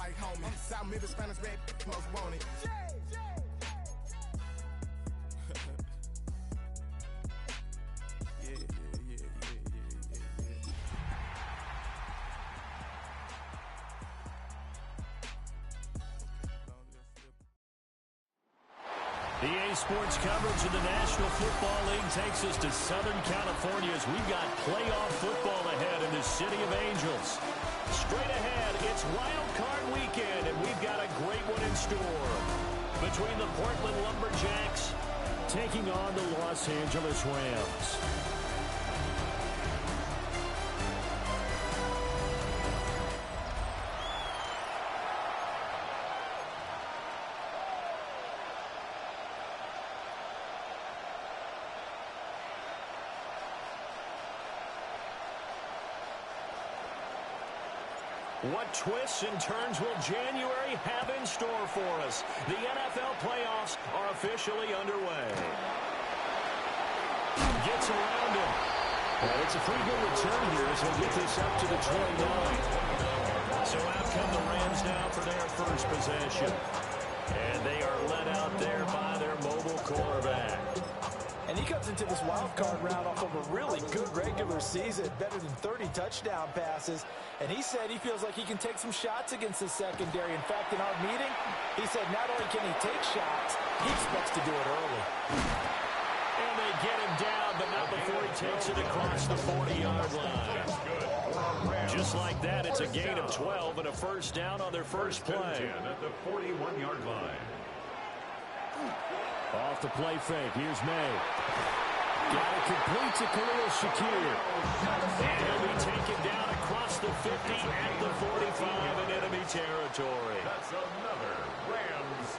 white homie. South Middle Spanish red, most wanted. EA Sports coverage of the National Football League takes us to Southern California as we've got playoff football ahead in the City of Angels. Straight ahead, it's Wild Card Weekend, and we've got a great one in store. Between the Portland Lumberjacks taking on the Los Angeles Rams. What twists and turns will January have in store for us? The NFL playoffs are officially underway. Gets around him. Well, it's a pretty good return here as he'll get this up to the 29. So out come the Rams now for their first possession. And they are led out there by their mobile quarterback. And he comes into this wild card round off of a really good regular season, better than 30 touchdown passes. And he said he feels like he can take some shots against the secondary. In fact, in our meeting, he said not only can he take shots, he expects to do it early. And they get him down, but not before he takes it across the 40-yard line. Just like that, it's a gain of 12 and a first down on their first play. At the 41-yard line. Off the play fake. Here's May. Got it complete to Khalil Shakir. And he'll be taken down across the 50 at the 45 in enemy territory. That's another Rams.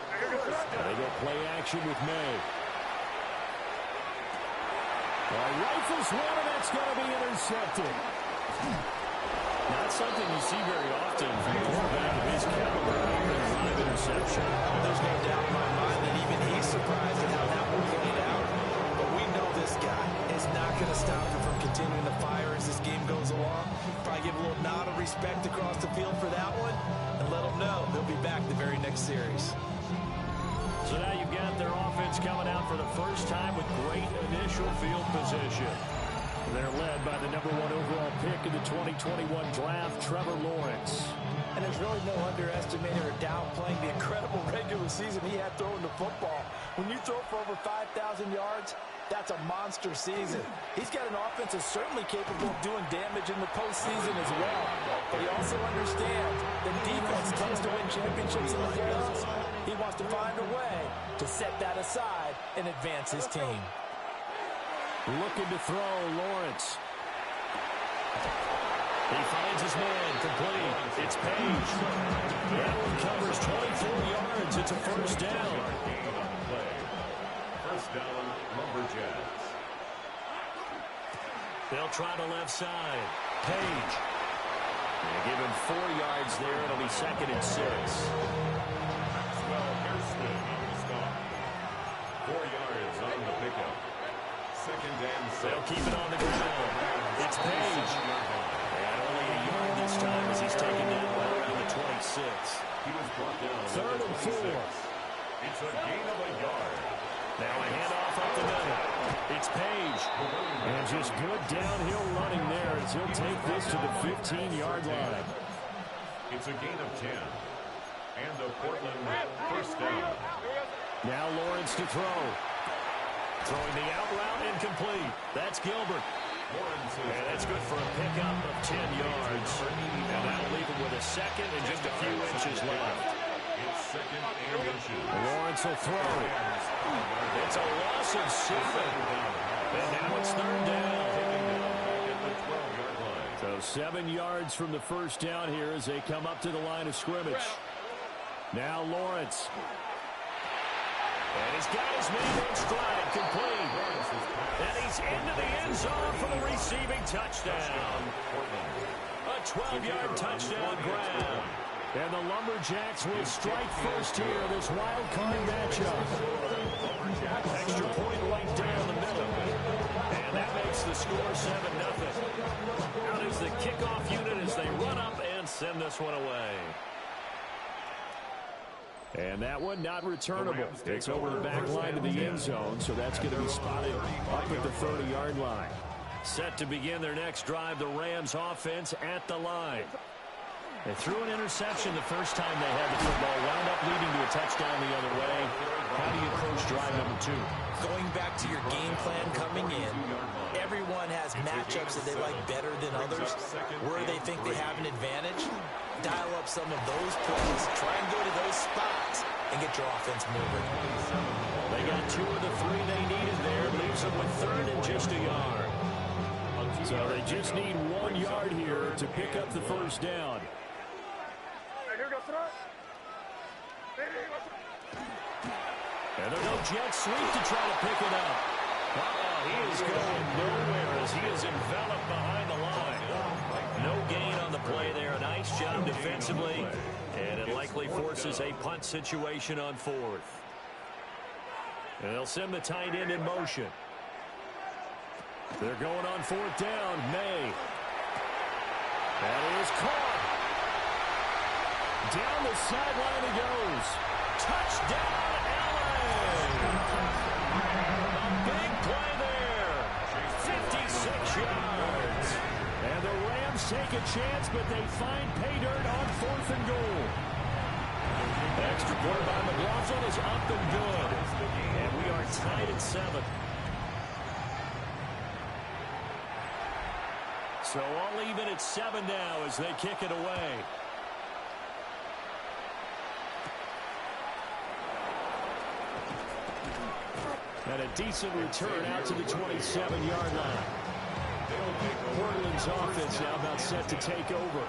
They go play action with May. Rifles one, and that's going to be intercepted. Not something you see very often from a quarterback of his caliber. Five interception. There's no doubt in my mind that even he's surprised at how that one played out. But we know this guy is not going to stop him from continuing to fire as this game goes along. Probably give a little nod of respect across the field for that one and let them know they'll be back the very next series. So now you've got their offense coming out for the first time with great initial field position. They're led by the #1 overall pick in the 2021 draft, Trevor Lawrence. And there's really no underestimating or downplaying the incredible regular season he had throwing the football. When you throw for over 5,000 yards, that's a monster season. He's got an offense that's certainly capable of doing damage in the postseason as well. But he also understands that defense tends to win championships in the playoffs. He wants to find a way to set that aside and advance his team. Looking to throw, Lawrence. He finds his man, complete. It's Page. That one covers 24 yards. It's a first down. First down, Lumberjacks. They'll try the left side. Page. They give him 4 yards there. It'll be 2nd and 6. Maxwell Hairston on the stop. 4 yards on the pickup. 2nd and 6. They'll keep it on the ground. It's Page. And only a yard this time as he's taken down around the 26. He was brought down. 3rd and 4. It's a gain of a yard. Now a handoff up the middle. It's Page. And just good downhill running there as he'll take this to the 15-yard line. It's a gain of 10. And a Portland first down. Now Lawrence to throw. Throwing the out route incomplete. That's Gilbert. And that's good for a pickup of 10 yards. And that'll leave him with a 2nd and just a few inches left. It's 2nd and inches. Lawrence will throw. It's a loss of 7. And now it's 3rd down. At the 12-yard line. So 7 yards from the first down here as they come up to the line of scrimmage. Now Lawrence. And he's got his man in stride, complete. And he's into the end zone for the receiving touchdown. A 12-yard touchdown grab. And the Lumberjacks will strike first here in this wild card matchup. Extra point right down the middle. And that makes the score 7-0. Out is the kickoff unit as they run up and send this one away. And that one not returnable. It's over the back line of the end zone, so that's going to be spotted up at the 30-yard line. Set to begin their next drive, the Rams offense at the line. They threw an interception the first time they had the football, wound up leading to a touchdown the other way. How do you approach drive number 2? Going back to your game plan coming in, everyone has matchups that they like better than others. Where they think they have an advantage, dial up some of those plays, try and go to those spots, and get your offense moving. They got 2 of the 3 they needed there, leaves them with 3rd and just a yard. So they just need 1 yard here to pick up the first down. And they'll go jet sweep to try to pick it up. He is going nowhere as he is enveloped behind the line. No gain on the play there. Nice job defensively. And it likely forces a punt situation on 4th. And they'll send the tight end in motion. They're going on 4th down. May. That is caught. Down the sideline he goes. Touchdown, a big play there. 56 yards. And the Rams take a chance, but they find pay dirt on 4th and goal. Extra point by McLaughlin is up and good. And we are tied at 7. So all even at 7 now as they kick it away. And a decent return out to the 27-yard line. Portland's offense now about set to take over.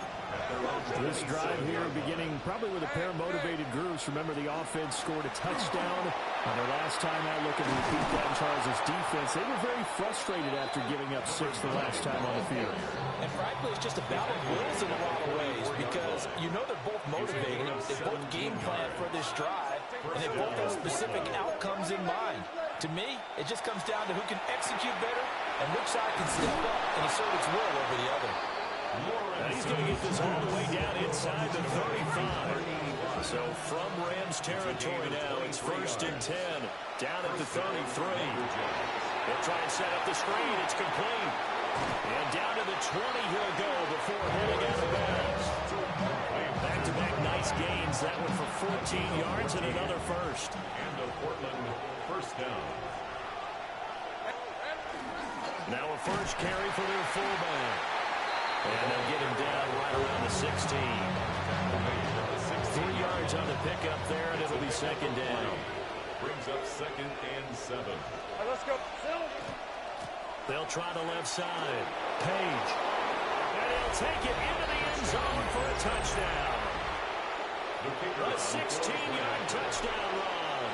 This drive here beginning probably with a pair of motivated grooves. Remember, the offense scored a touchdown on their last time out. Looking to repeat that in Charles' defense. They were very frustrated after giving up 6 the last time on the field. And frankly, it's just a battle of wills in a lot of ways because you know they're both motivated. They both game plan for this drive, and they both have specific outcomes in mind. To me, it just comes down to who can execute better and which side can step up and assert its will over the other. And he's going to get this all the way down inside the 35. So from Rams territory now, it's 1st and 10. Down at the 33. They'll try and set up the screen. It's complete. And down to the 20 he'll go before heading out of bounds. Back-to-back nice gains. That one for 14 yards and another first. And a Portland first down. Now a first carry for their fullback. And they'll get him down right around the 16. 3 yards on the pickup there, and it'll be 2nd down. Brings up 2nd and 7. Let's go. They'll try the left side. Page. And he'll take it into the end zone for a touchdown. A 16-yard touchdown run.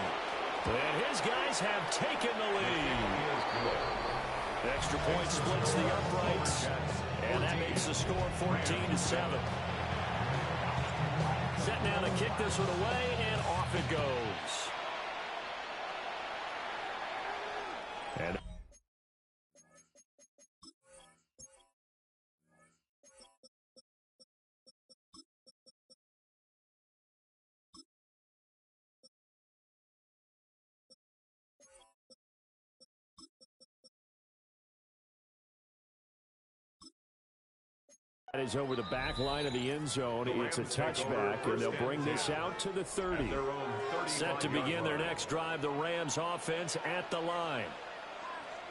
And his guys have taken the lead. Extra point splits the uprights. And that makes the score 14-7. Set now to kick this one away, and off it goes. And that is over the back line of the end zone. It's a touchback, and they'll bring this out to the 30. Set to begin their next drive, the Rams offense at the line.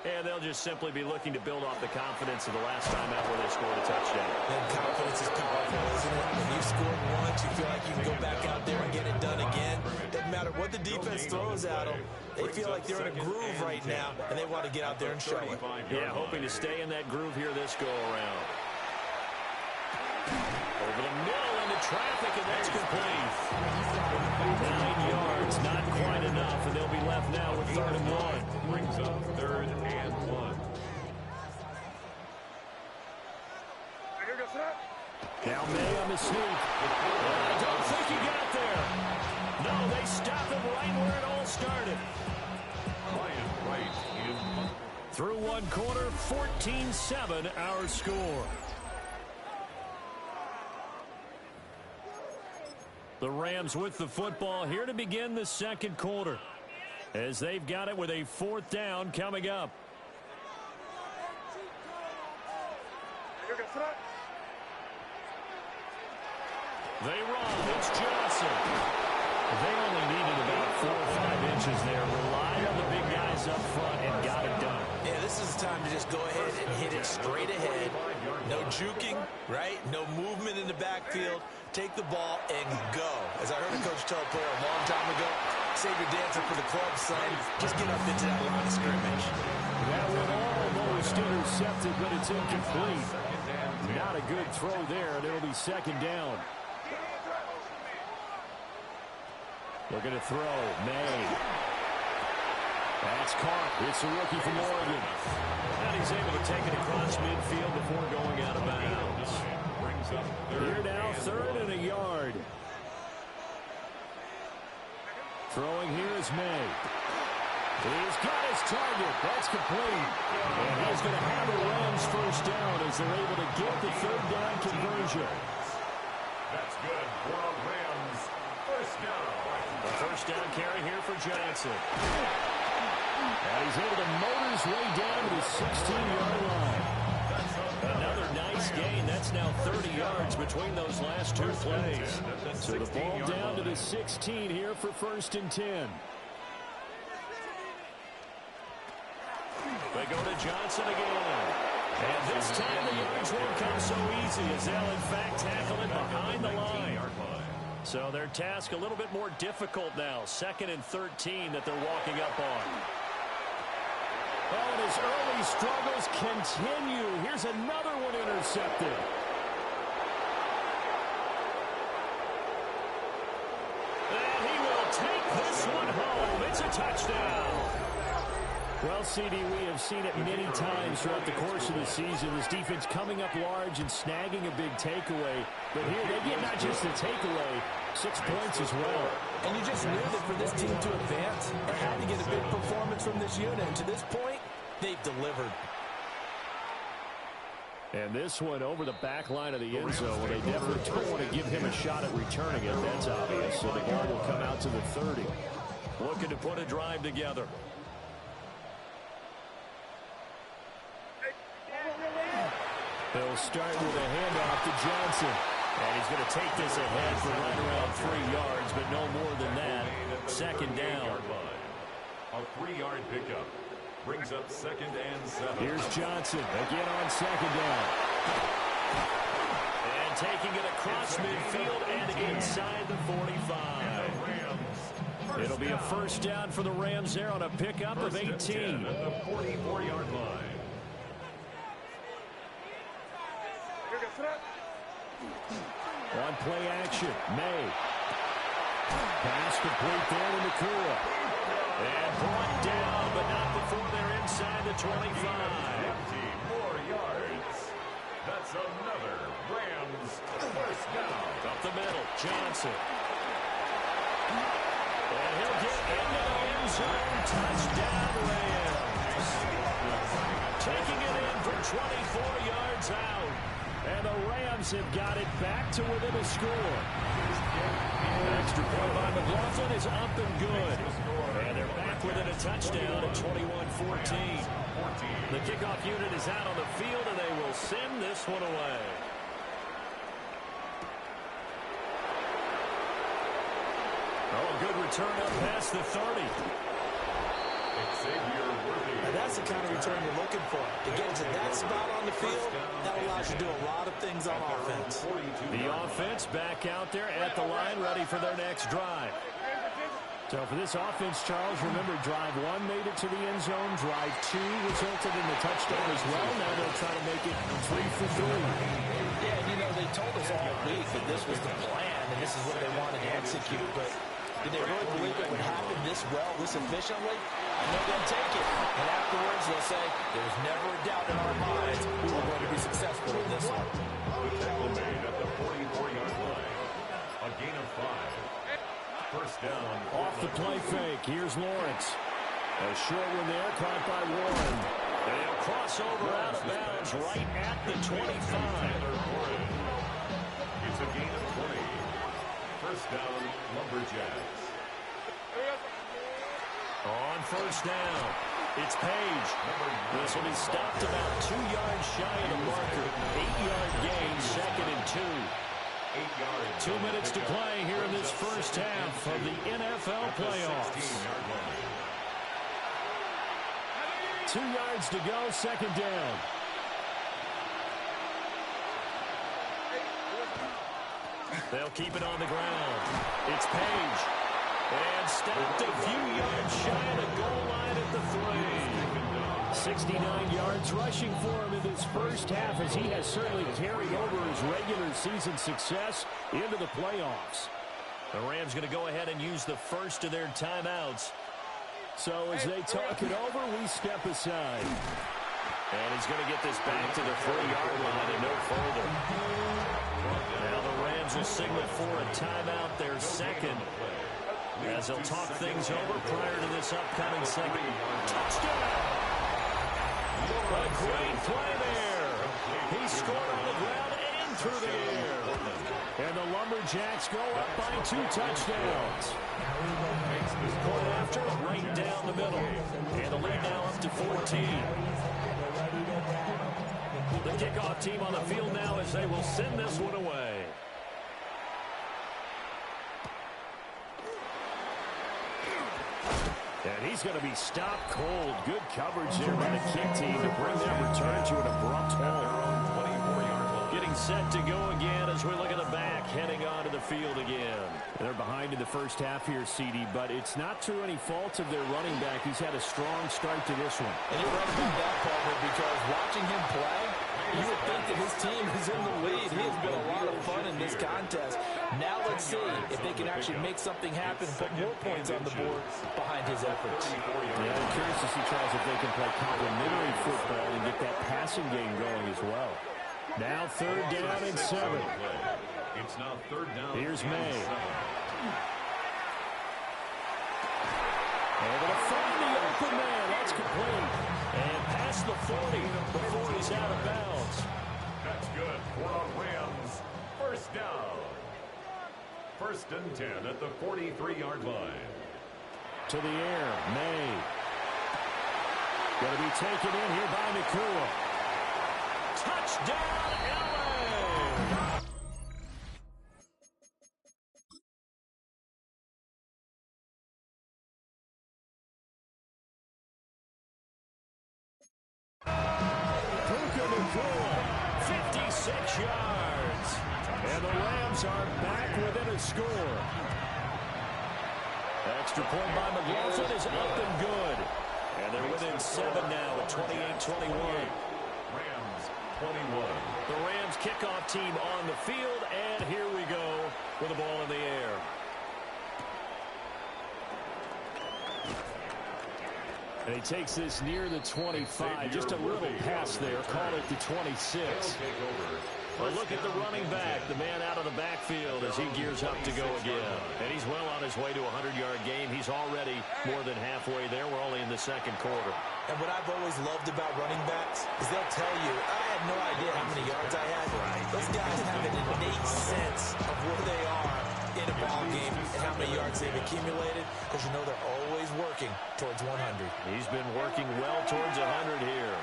And they'll just simply be looking to build off the confidence of the last time out where they scored a touchdown. And confidence is powerful, isn't it? When you've scored once, you feel like you can go back out there and get it done again. Doesn't matter what the defense throws at them. They feel like they're in a groove right now, and they want to get out there and show it. Yeah, hoping to stay in that groove here this go-around. Over the middle into traffic, and that's complete. 9 yards, not quite enough, and they'll be left now with 3rd and 1. Brings up 3rd and 1. Now May on the sneak. I don't think he got there. No, they stopped him right where it all started. Ryan Wright in. Through one quarter, 14-7 our score. The Rams with the football here to begin the second quarter, as they've got it with a 4th down coming up. They run. It's Johnson. They only needed about 4 or 5 inches there. Relied on the big guys up front and got it done. Yeah, this is the time to just go ahead and hit it straight ahead. No juking, right? No movement in the backfield. Take the ball and go. As I heard a coach tell a player a long time ago, save your dancing for the club, son. Just get up into that line of scrimmage. That one almost intercepted, but it's incomplete. Not a good throw there, and it'll be 2nd down. They're going to throw. May. That's caught. It's a rookie from Oregon. And he's able to take it across midfield before going out of bounds. Here now, 3rd and a yard. Throwing here is May. He's got his target. That's complete. And he's going to have the Rams 1st down as they're able to get the 3rd down conversion. That's good for the Rams. 1st down. The 1st down carry here for Johnson. And he's able to motor his way down to the 16-yard line. Another nice gain. That's now 30 yards between those last 2 plays. So the ball down to the 16 here for 1st and 10. They go to Johnson again. And this time the yards won't come so easy as they'll in fact tackle it behind the line. So their task a little bit more difficult now. 2nd and 13 that they're walking up on. Oh, and his early struggles continue. Here's another one intercepted. And he will take this one home. It's a touchdown. Well, CD, we have seen it many times throughout the course of the season. This defense coming up large and snagging a big takeaway. But here they get not just the takeaway, 6 points as well. And you just knew that for this team to advance, they had to get a big performance from this unit. And to this point, they've delivered. And this one over the back line of the end zone. Well, they definitely don't want to give him a shot at returning it. That's obvious. So the ball will come out to the 30. Looking to put a drive together. They'll start with a handoff to Johnson. And he's going to take this ahead for right around 3 yards, but no more than that. 2nd down. A 3-yard pickup brings up 2nd and 7. Here's Johnson again on 2nd down. And taking it across midfield and inside the 45. It'll be a 1st down for the Rams there on a pickup of 18. At the 44-yard line. On play action, May. Pass complete there to Nakua. And brought down, but not before they're inside the 25. 50 more yards. That's another Rams 1st down. Up the middle, Johnson. And he'll get into the end zone. Touchdown, Rams. Taking it in for 24 yards out. And the Rams have got it back to within a score. An extra point by McLaughlin is up and good. And they're back within a touchdown at 21-14. The kickoff unit is out on the field, and they will send this one away. Oh, good return up past the 30. And that's the kind of return you're looking for. To get to that spot on the field, that allows you to do a lot of things on offense. The offense back out there at the line, ready for their next drive. So for this offense, Charles, remember, drive 1 made it to the end zone. Drive 2 resulted in the touchdown as well. Now they'll try to make it 3 for 3. Yeah, and you know, they told us all week that this was the plan and this is what they wanted to execute. But did they really believe it would happen this well, this efficiently? I know they'll take it. And afterwards, they'll say, there's never a doubt in our minds we were going to be successful in this one. The tackle made at the 44-yard line. A gain of 5. 1st down. Off the play fake. Here's Lawrence. A short one there, caught by Warren. They'll cross over out of bounds right at the 25. It's a gain of 20. 1st First down, Lumberjacks. On first down, it's Page. This will be stopped about 2 yards shy of the marker. 8-yard gain, 2nd and 2. 8 yards. 2 minutes to play here in this first half of the NFL playoffs. 2 yards to go, 2nd down. They'll keep it on the ground. It's Page. And stopped a few yards shy of the goal line at the 3. 69 yards rushing for him in this first half, as he has certainly carried over his regular season success into the playoffs. The Rams going to go ahead and use the first of their timeouts. So as they talk it over, we step aside. And he's going to get this back to the 3-yard line and no further. Now the Rams will signal for a timeout, their second, as they'll talk things over prior to this upcoming second. Touchdown! A great play there. He scored on the ground and through the air. And the Lumberjacks go up by 2 touchdowns. Point after, right down the middle. And the lead now up to 14. The kickoff team on the field now as they will send this one away. And he's going to be stopped cold. Good coverage there by the kick team to bring that return to an abrupt halt. Getting set to go again as we look at the back, heading onto the field again. They're behind in the first half here, CD, but it's not through any fault of their running back. He's had a strong start to this one. And you're right about that, Palmer, because watching him play, you would think that his team is in the lead. He has been a lot of fun in this contest. Now let's see if they can actually make something happen and put more points on the board behind his efforts. Yeah, I'm curious to see, Charles, if they can play complementary football and get that passing game going as well. Now 3rd down and 7. It's now 3rd down. Here's May. Able to find the open man. That's complete. And past the 40 before he's out of bounds. That's good for the Rams. First down. 1st and 10 at the 43-yard line. To the air, May. Going to be taken in here by Nakua. Touchdown, LA! Puka Nakua, 56 yards. And the Rams are back within a score. Extra point by McLaughlin is up and good. And they're within 7 now at 28-21. Rams 21. The Rams kickoff team on the field, and here we go with the ball in the air. And he takes this near the 25. Just a little pass there. Call it the 26. Well, look at the running back, the man out of the backfield as he gears up to go again. And he's well on his way to a 100-yard game. He's already more than halfway there. We're only in the 2nd quarter. And what I've always loved about running backs is they'll tell you, I had no idea how many yards I had. Those guys have an innate sense of where they are in a ball game and how many yards they've accumulated, because you know they're always working towards 100. He's been working well towards 100 here.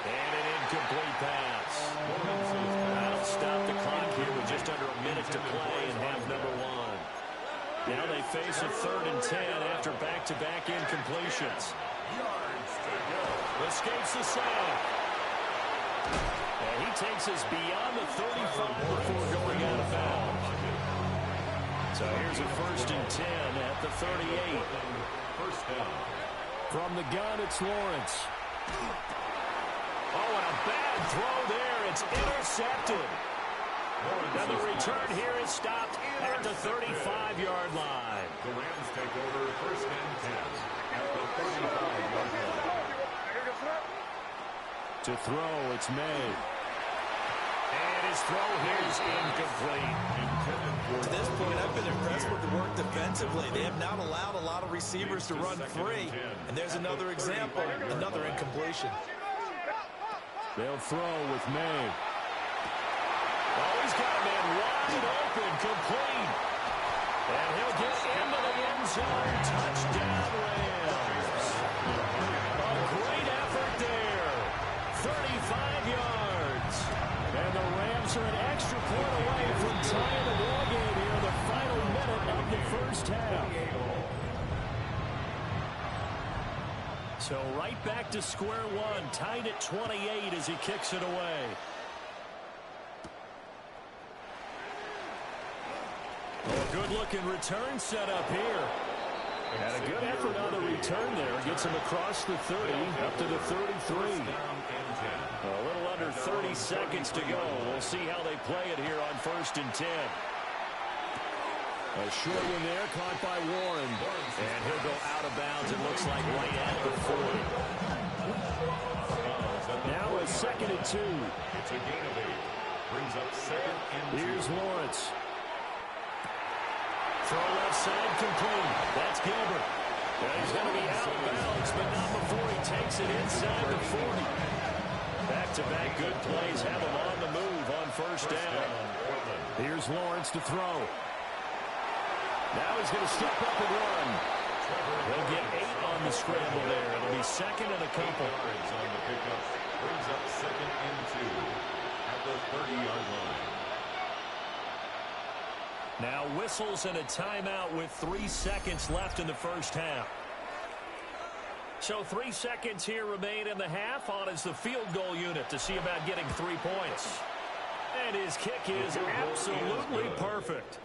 And an incomplete pass. That'll stop the clock here with just under a minute to play in half number 1. Now they face a 3rd and 10 after back-to-back incompletions. Escapes the sack. And he takes us beyond the 35 before going out of bounds. So here's a 1st and 10 at the 38. First down. From the gun, it's Lawrence. Oh, and a bad throw there. It's intercepted. Now the return here is stopped at the 35-yard line. The Rams take over 1st and 10 at the 35-yard line. To throw, it's May. And his throw here is incomplete. To this point, I've been impressed with the work defensively. They have not allowed a lot of receivers to run free. And there's another example, another incompletion. They'll throw with May. Oh, he's got a man wide open, complete. And he'll get into the end zone. Touchdown, Rams. A great effort there. 35 yards. And the Rams are an extra point away from tying the ball game here in the final minute of the first half. So right back to square one, tied at 28 as he kicks it away. A good-looking return set up here. And a good effort on the return there. Gets him across the 30, up to the 33. A little under 30 seconds to go. We'll see how they play it here on 1st and 10. A short one there, caught by Warren. And he'll go out of bounds, it looks like, right at the 40. Now a 2nd and 2. It's a gain of 8. Brings up 2nd and 2. Here's Lawrence. Throw left side, complete. That's Gilbert. He's going to be out of bounds, but not before he takes it inside the 40. Back-to-back good plays have him on the move on 1st down. Here's Lawrence to throw. Now he's going to step up and run. He'll get 8 on the scramble there. It'll be 2nd and a couple. On the pickup. Brings up 2nd and 2 at the 30-yard line. Now whistles and a timeout with 3 seconds left in the first half. So 3 seconds here remain in the half. On is the field goal unit to see about getting 3 points. And his kick is absolutely perfect.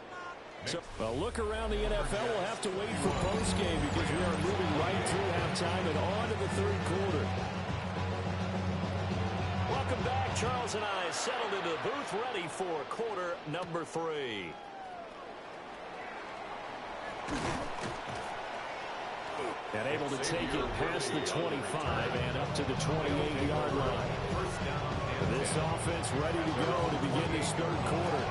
So a look around the NFL. We'll have to wait for postgame because we are moving right through halftime and on to the 3rd quarter. Welcome back. Charles and I settled into the booth ready for quarter number 3. And able to take it past the 25 and up to the 28-yard line. This offense ready to go to begin this 3rd quarter.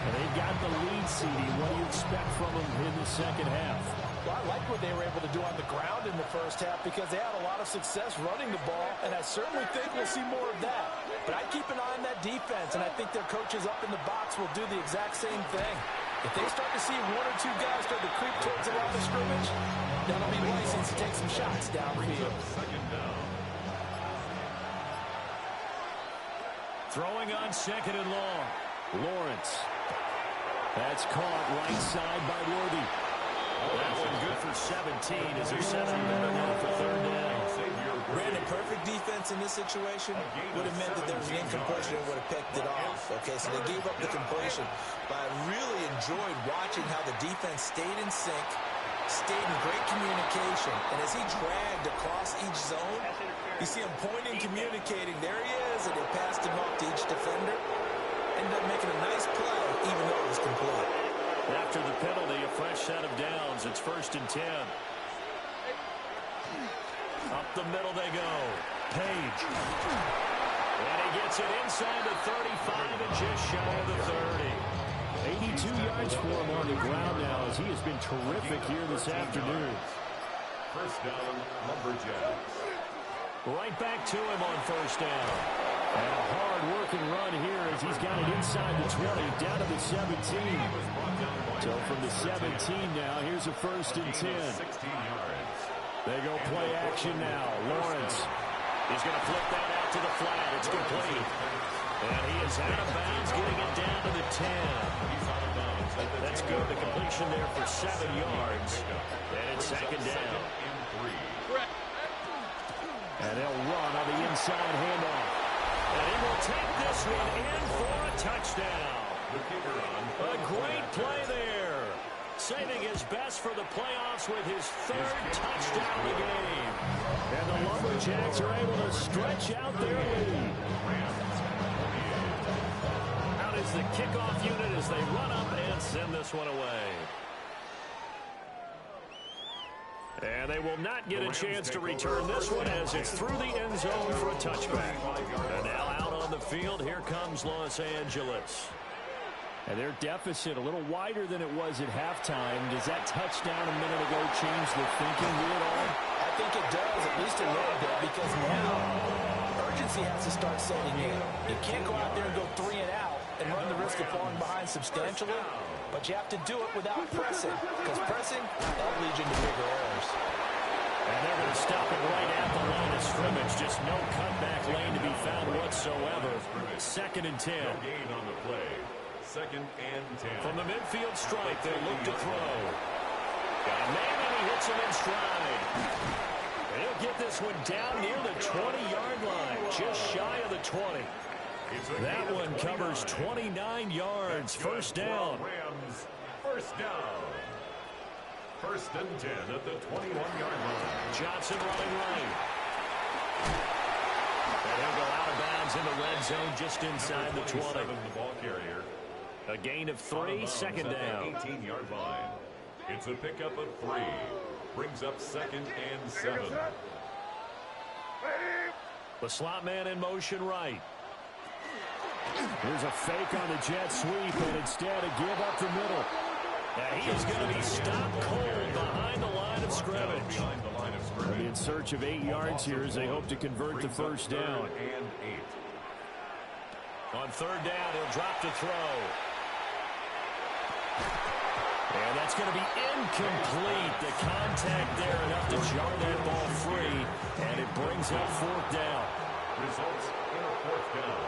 And they've got the lead seeding. What do you expect from them in the second half? Well, I like what they were able to do on the ground in the first half because they had a lot of success running the ball, and I certainly think we'll see more of that. But I keep an eye on that defense, and I think their coaches up in the box will do the exact same thing. If they start to see 1 or 2 guys start to creep towards the line of scrimmage, that'll be license to take some shots downfield. Throwing on 2nd and long. Lawrence. That's caught right side by Worthy. That one good for 17 as they're setting better now for 3rd down. Brandon, perfect defense in this situation would have meant that there was an incompletion and would have picked it off. Okay, so they gave up the completion. But I really enjoyed watching how the defense stayed in sync, stayed in great communication. And as he dragged across each zone, you see him pointing, communicating. There he is, and they passed him off to each defender. Ended up making a nice play, even though it was complete. After the penalty, a fresh set of downs. It's 1st and 10. Up the middle they go. Page. And he gets it inside the 35 and just shy of the 30. 82 yards for him on the ground now as he has been terrific here this afternoon. 1st down, Lumberjacks. Right back to him on 1st down. And a hard-working run here as he's got it inside the 20, down to the 17. So from the 17 now, here's a 1st and 10. 16 yards. They go play action now. Lawrence is going to flip that out to the flat. It's complete. And he is out of bounds, getting it down to the 10. That's good. The completion there for 7 yards. And it's 2nd down. And they'll run on the inside handoff. And he will take this one in for a touchdown. A great play there. Saving his best for the playoffs with his 3rd touchdown of the game. And the Lumberjacks are able to stretch out their lead. Out is the kickoff unit as they run up and send this one away. And they will not get a chance to return this one as it's through the end zone for a touchback. And now out on the field, here comes Los Angeles. And their deficit a little wider than it was at halftime. Does that touchdown a minute ago change the thinking here at all? I think it does, at least a little bit, because now urgency has to start setting in. You can't go out there and go 3 and out and run the close to falling behind substantially, but you have to do it without pressing, because pressing, that'll lead you into bigger errors. And they're going to stop it right at the line of scrimmage. Just no cutback lane to be found whatsoever. 2nd and 10. No gain on the play. 2nd and 10. From the midfield stripe, they look to throw. Got a man, and he hits him in stride. And he'll get this one down near the 20-yard line, just shy of the 20. That one covers 29 yards. First down. Rams, first down. 1st and 10 at the 21-yard line. Johnson running right. And he'll go out of bounds in the red zone just inside the 20. The ball carrier. A gain of 3, 2nd down. 18-yard line. It's a pickup of 3. Brings up 2nd and 7. The slot man in motion right. Here's a fake on the jet sweep, and instead a give up the middle. And he is going to be stopped cold behind the line of scrimmage. They'll be in search of 8 yards here as they hope to convert the first down. And 8. On 3rd down, he'll drop to throw. And that's going to be incomplete. The contact there enough to jar that ball free, and it brings up 4th down. Results in a 4th down.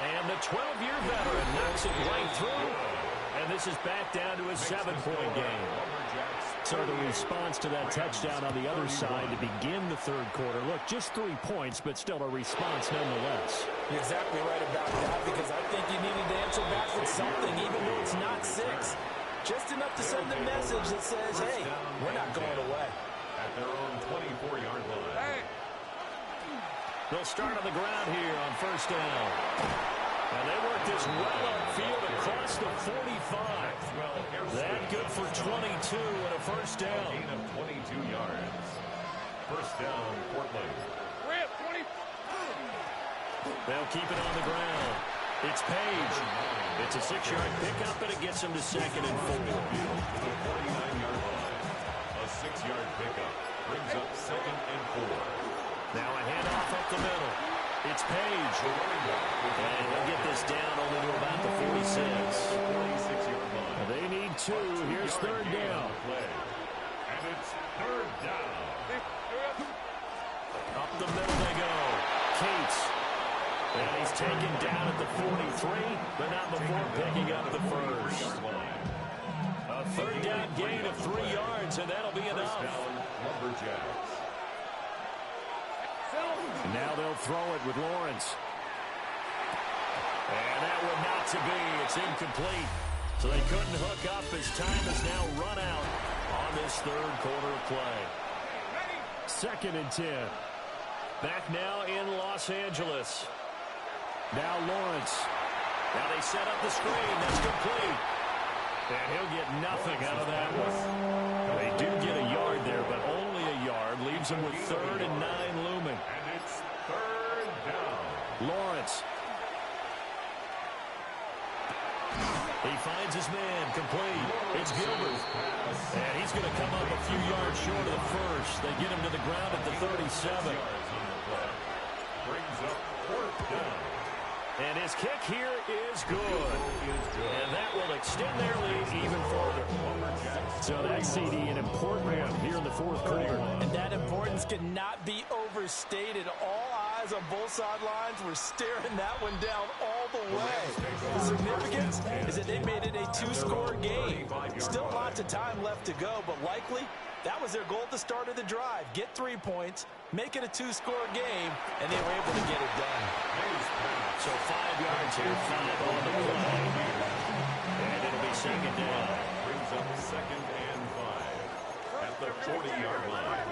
And the 12-year veteran knocks it right through. And this is back down to a 7-point game. So the response to that touchdown on the other side to begin the 3rd quarter. Look, just 3 points, but still a response nonetheless. You're exactly right about that, because I think you needed to answer back with something, even though it's not 6. Just enough to send a message that says, hey, we're not going away. At their own 24-yard line. They'll start on the ground here on 1st down. And they work this well upfield across the 45. That good for 22 and a first down. Gain of 22 yards. First down, Portland. They'll keep it on the ground. It's Page. It's a 6-yard pickup, and it gets him to 2nd and 4. To the 49-yard line. A 6-yard pickup brings up 2nd and 4. Now a handoff up the middle. It's Page. And they'll get this down only to about the 46. 46-yard line. They need 2. Here's 3rd down. And it's 3rd down. Up the middle they go. Cates. And he's taken down at the 43, but not before picking up the first. A 3rd down gain of 3 yards, and that'll be enough. Lumberjacks. Now they'll throw it with Lawrence. And that one not to be. It's incomplete. So they couldn't hook up as time has now run out on this 3rd quarter of play. 2nd and 10. Back now in Los Angeles. Now Lawrence. Now they set up the screen. That's complete. And he'll get nothing out of that one. They do get a yard there, but only a yard. Leaves them with 3rd and 9 looming. And it's 3rd down. Lawrence. He finds his man, complete. It's Gilbert. And he's going to come up a few yards short of the first. They get him to the ground at the 37. Brings up 4th down. And his kick here is good. And that will extend their lead even further. So that's CD, an important one here in the 4th quarter. And that importance cannot be overstated. All eyes on both sidelines were staring that one down all the way. The significance is that they made it a 2-score game. Still lots of time left to go, but likely that was their goal at the start of the drive. Get 3 points, make it a 2-score game, and they were able to get it done. So 5 yards here, 5 on the play. And it'll be 2nd down. Brings up 2nd and 5 at the 40-yard line.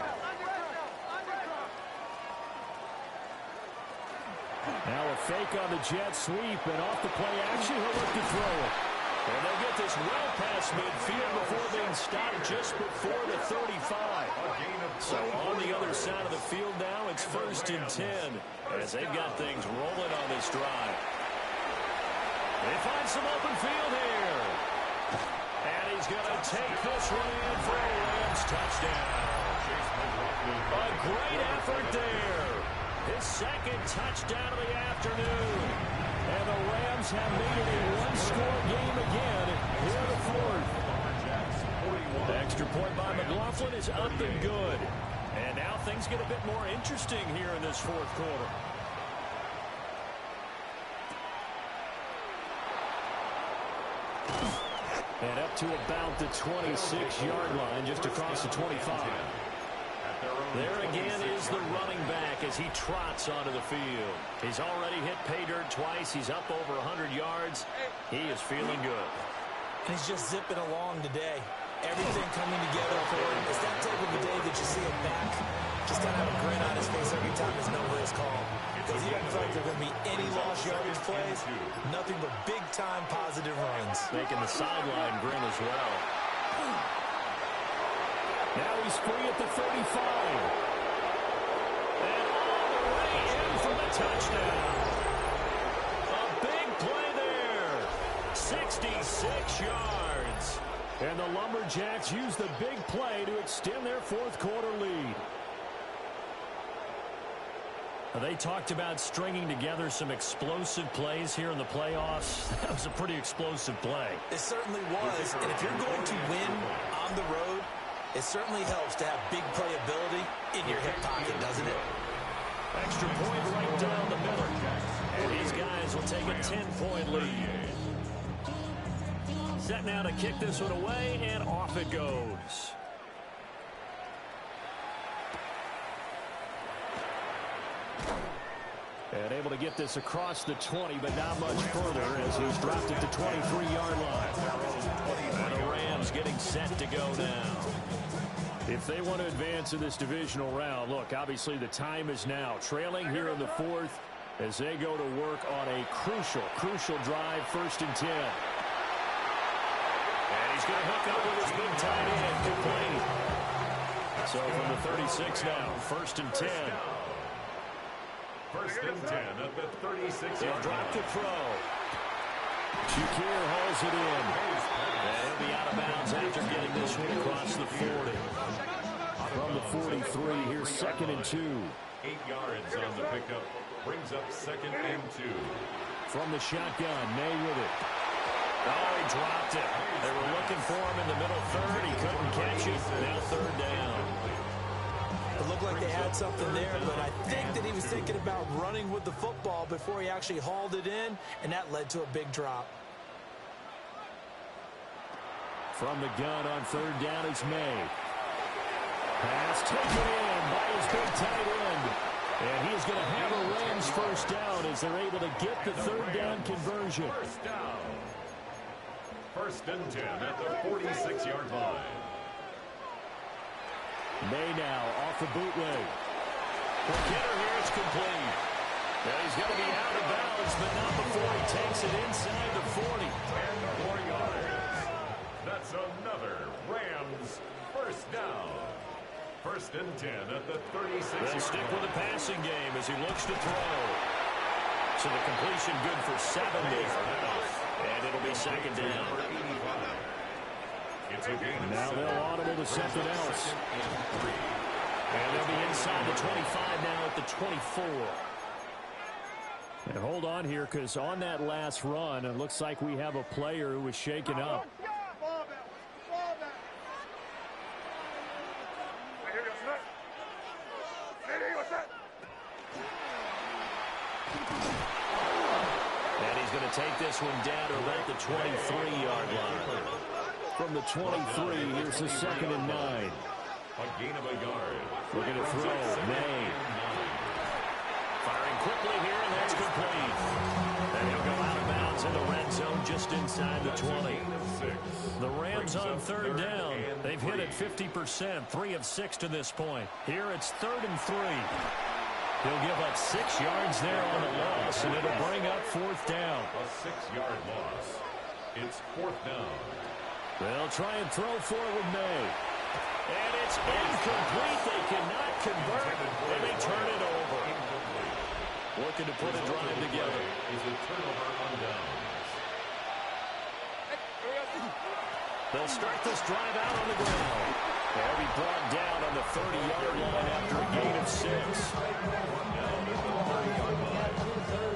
Now a fake on the jet sweep, and off the play action, he'll look to throw it. And they'll get this well past midfield before being stopped just before the 35. So on the other side of the field now, it's 1st and 10 as they've got things rolling on this drive. They find some open field here. And he's going to take this one in for a Rams touchdown. A great effort there. His second touchdown of the afternoon. And the Rams have made it a one-score game again here in the fourth. The extra point by McLaughlin is up and good. And now things get a bit more interesting here in this fourth quarter. And up to about the 26-yard line, just across the 25. There again is the running back as he trots onto the field. He's already hit pay dirt twice. He's up over 100 yards. He is feeling good. And he's just zipping along today. Everything coming together for him. It's that type of a day that you see him back. Just kind of have a grin on his face every time his number is called. Because he doesn't feel like there are going to be any lost yardage plays. Nothing but big-time positive runs. Making the sideline grin as well. Now he's free at the 35. And all the way in for the touchdown. A big play there. 66 yards. And the Lumberjacks use the big play to extend their fourth quarter lead. They talked about stringing together some explosive plays here in the playoffs. That was a pretty explosive play. It certainly was. And if you're going to win on the road, it certainly helps to have big playability in your hip pocket, doesn't it? Extra point right down the middle. And these guys will take a 10-point lead. Set now to kick this one away, and off it goes. And able to get this across the 20, but not much further as he's dropped at the 23-yard line. And the Rams getting set to go now. If they want to advance in this divisional round, look, obviously the time is now. Trailing here in the fourth as they go to work on a crucial drive, 1st and 10. And he's going to hook up with his big tight end, complete. So from the 36 now, 1st and 10. 1st and 10 at the 36. He'll drop to throw. Shakir hauls it in. And he'll be out of bounds after getting this one across the 40. From the 43, here's 2nd and 2. 8 yards on the pickup. Brings up 2nd and 2. From the shotgun, May with it. Oh, he dropped it. They were looking for him in the middle third. He couldn't catch it. Now 3rd down. It looked like they had something there, but I think that he was thinking about running with the football before he actually hauled it in, and that led to a big drop. From the gun on 3rd down, it's May. Pass taken in by his big tight end. And he's going to have a Rams 1st down as they're able to get the 3rd down conversion. 1st down. 1st and 10 at the 46-yard line. May now off the bootleg. For Kidder here, it's complete. Now he's going to be out of bounds, but not before he takes it inside the 40. And 4 yards. That's another Rams 1st down. 1st and 10 at the 36. They'll stick with the passing game as he looks to throw. So the completion good for 7 there. And it'll be 2nd down. Now they'll audible to something else. And they'll be inside the 25 now at the 24. And hold on here, because on that last run, it looks like we have a player who was shaken up. And he's going to take this one down to about the 23-yard line. From the 23, here's the 2nd and 9. A gain of a yard. Looking to throw, May. Firing quickly here, and that's complete. And he'll go out of bounds in the red zone just inside the 20. The Rams on 3rd down. They've hit it 50%, 3 of 6 to this point. Here it's 3rd and 3. He'll give up 6 yards there on the loss, and it'll bring up 4th down. A 6-yard loss. It's 4th down. They'll try and throw for it with May. And it's incomplete. They cannot convert, and they turn it over. Looking to put a drive together. Is a turnover on downs. They'll start this drive out on the ground. They'll be brought down on the 30-yard line after a gain of 6.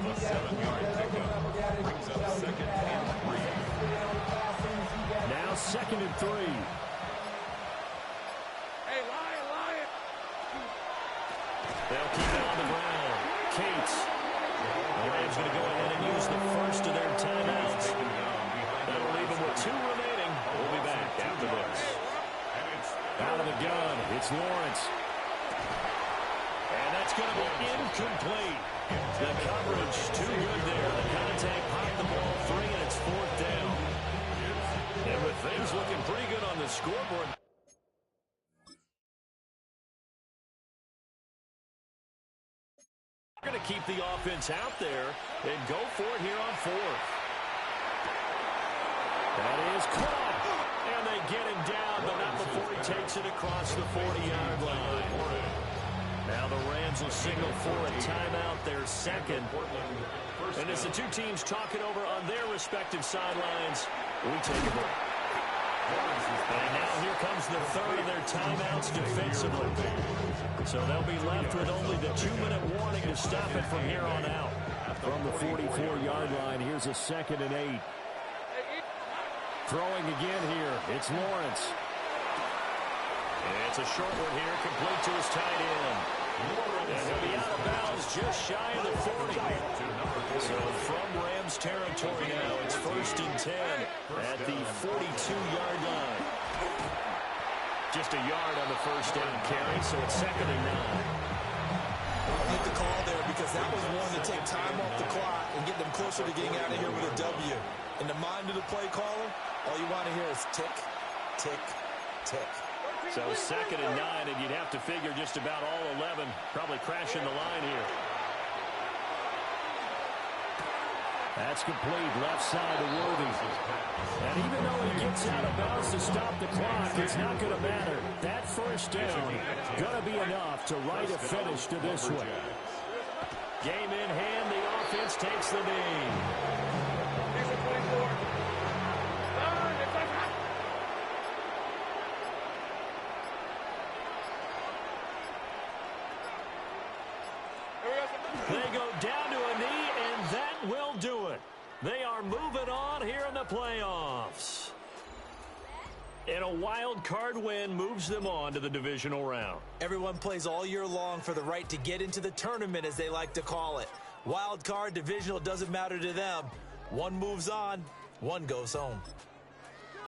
A 7-yard pickup brings up 2nd and 3. Now 2nd and 3. Hey, Lion! They'll keep it on the ground. Cates. The Rams going to go ahead and use the first of their timeouts. That'll leave them with 2 remaining. We'll be back after this. Out of the gun, it's Lawrence. And that's going to be incomplete. The coverage too good there. The contact popped the ball free, and it's 4th down. And with things looking pretty good on the scoreboard. They're going to keep the offense out there and go for it here on 4th. That is caught. And they get him down, but not before he takes it across the 40-yard line. Now the Rams will signal for a timeout, their 2nd. And as the 2 teams talk it over on their respective sidelines, we take a break. And now here comes the 3rd of their timeouts defensively. So they'll be left with only the 2-minute warning to stop it from here on out. From the 44-yard line, here's a 2nd and 8. Throwing again here, it's Lawrence. And it's a short one here, complete to his tight end. And he'll be out of bounds just shy of the 40. So from Rams territory now, it's 1st and 10 at the 42-yard line. Just a yard on the first down carry, so it's 2nd and 9. I like the call there because that was one to take time off the clock and get them closer to getting out of here with a W. In the mind of the play caller, all you want to hear is tick, tick, tick. So 2nd and 9, and you'd have to figure just about all 11 probably crashing the line here. That's complete, left side to Worthy. And even though he gets out of bounds to stop the clock, it's not going to matter. That first down going to be enough to write a finish to this one. Game in hand, the offense takes the knee. They go down to a knee, and that will do it. They are moving on here in the playoffs. And a wild card win moves them on to the divisional round. Everyone plays all year long for the right to get into the tournament, as they like to call it. Wild card, divisional, doesn't matter to them. One moves on, one goes home.